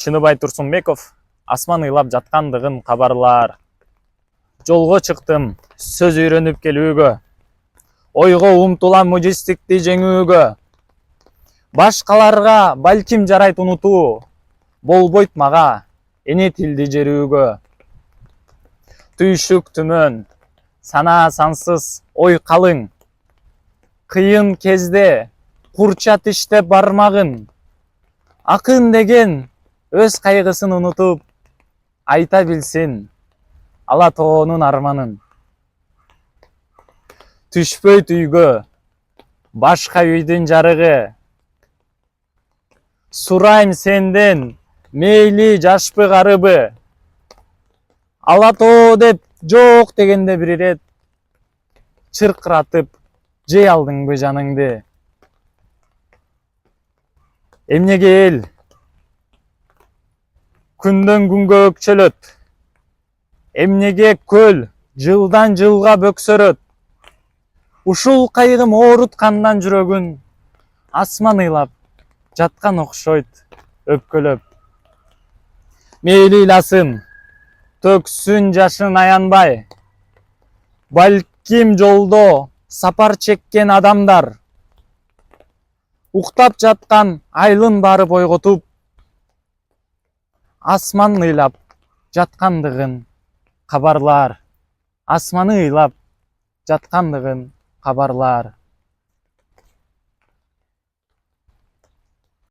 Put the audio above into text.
Чыныбай Турсунбеков асман ыйлап жаткандыгын кабарлар. Жолго чыктым, сөз үйрөнүп келүүгө. Ойго умтулам мужистикти жеңүүгө. Башкаларга балким жарайт унутуу, болбойт мага эне тилди жерүүгө. Түйшүк түмөн, санаа сансыз ой калың. Кыйын кезде курчат иштеп бармагын. Акын деген өз кайгысын унутуп, айта билсин ала тоонун арманын. Түшпөйт үйгө башка үйдүн жарыгы. Сурайм сенден мейли жашпы карыбы. Ала тоо деп жок дегенде бир ирет чыркыратып жей алдыңбы жаныңды. Эмнеге эл күндөн күнгө өкчөлөт? Эмнеге көл жылдан жылга бөксөрөт? Ушул кайгым ооруткандан жүрөгүн асман ыйлап жаткан окшойт өпкөлөп. Мейли ыйласын, төксүн жашын аянбай. Балким жолдо сапар чеккен адамдар. Уктап жаткан айлын барып ойготуп, асман ыйлап жаткандыгын кабарлар. Асманы ыйлап жаткандыгын кабарлар.